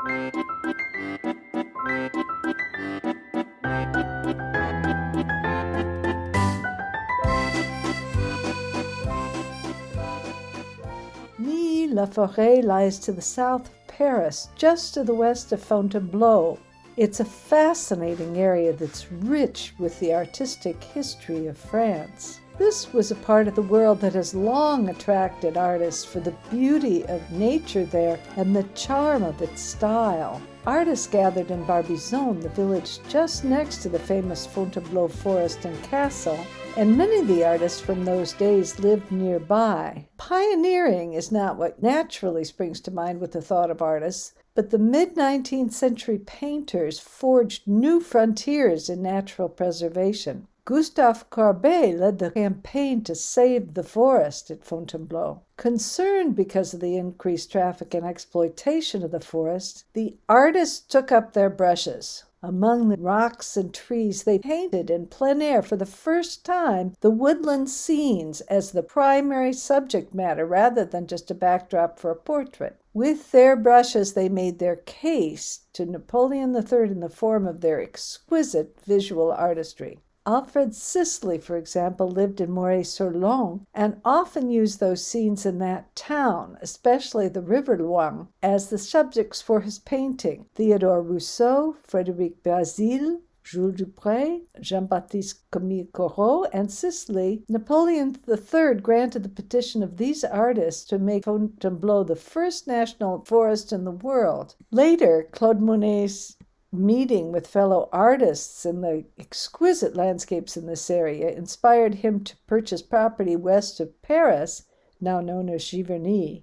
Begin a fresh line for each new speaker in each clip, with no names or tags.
Milly-la-Forêt lies to the south of Paris, just to the west of Fontainebleau. It's a fascinating area that's rich with the artistic history of France. This was a part of the world that has long attracted artists for the beauty of nature there and the charm of its style. Artists gathered in Barbizon, the village just next to the famous Fontainebleau forest and castle, and many of the artists from those days lived nearby. Pioneering is not what naturally springs to mind with the thought of artists, but the mid-19th century painters forged new frontiers in natural preservation. Gustave Courbet led the campaign to save the forest at Fontainebleau. Concerned because of the increased traffic and exploitation of the forest, the artists took up their brushes. Among the rocks and trees, they painted in plein air for the first time the woodland scenes as the primary subject matter rather than just a backdrop for a portrait. With their brushes, they made their case to Napoleon III in the form of their exquisite visual artistry. Alfred Sisley, for example, lived in Moret-sur-Loing and often used those scenes in that town, especially the River Loing, as the subjects for his painting. Theodore Rousseau, Frédéric Basile, Jules Dupré, Jean-BaptisteCorot, and Sisley, Napoleon III granted the petition of these artists to make Fontainebleau the first national forest in the world. Later, Claude Monet's meeting with fellow artists and the exquisite landscapes in this area inspired him to purchase property west of Paris, now known as Giverny,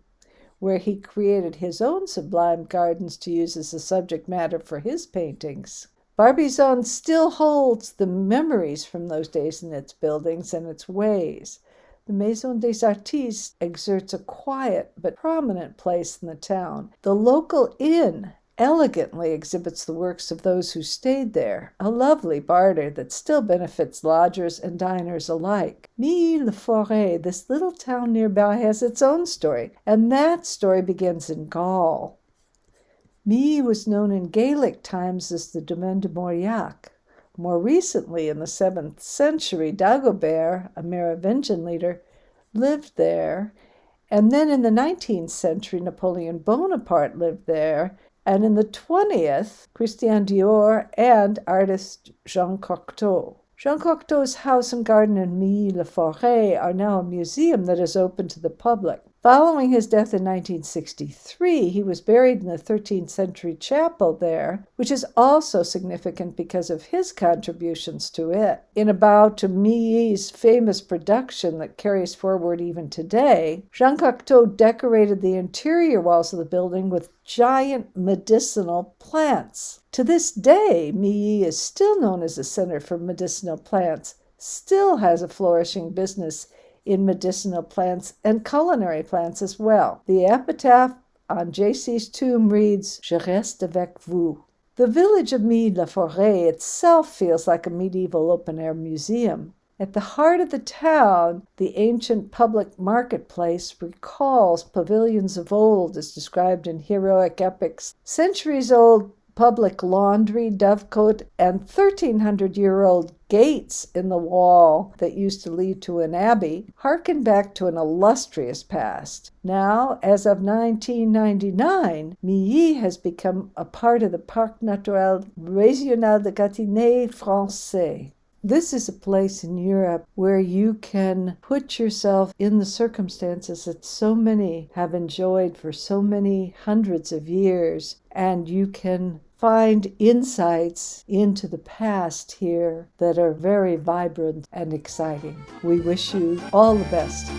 where he created his own sublime gardens to use as a subject matter for his paintings. Barbizon still holds the memories from those days in its buildings and its ways. The Maison des Artistes exerts a quiet but prominent place in the town. The local inn elegantly exhibits the works of those who stayed there, a lovely barter that still benefits lodgers and diners alike. Milly-la-Forêt, this little town nearby, has its own story, and that story begins in Gaul. Milly was known in Gaelic times as the Domaine de Mauriac. More recently, in the 7th century, Dagobert, a Merovingian leader, lived there, and then in the 19th century, Napoleon Bonaparte lived there, and in the 20th, Christian Dior and artist Jean Cocteau. Jean Cocteau's house and garden in Milly-la-Forêt are now a museum that is open to the public. Following his death in 1963, he was buried in the 13th century chapel there, which is also significant because of his contributions to it. In a bow to Milly's famous production that carries forward even today, Jean Cocteau decorated the interior walls of the building with giant medicinal plants. To this day, Milly is still known as a center for medicinal plants, still has a flourishing business in medicinal plants and culinary plants as well. The epitaph on JC's tomb reads, Je reste avec vous. The village of Milly-la-Forêt itself feels like a medieval open-air museum. At the heart of the town, the ancient public marketplace recalls pavilions of old as described in heroic epics. Centuries-old public laundry, dovecote, and 1,300-year-old gates in the wall that used to lead to an abbey harken back to an illustrious past. Now, as of 1999, Milly has become a part of the Parc Naturel Régional de Gâtinais Français. This is a place in Europe where you can put yourself in the circumstances that so many have enjoyed for so many hundreds of years, and you can find insights into the past here that are very vibrant and exciting. We wish you all the best.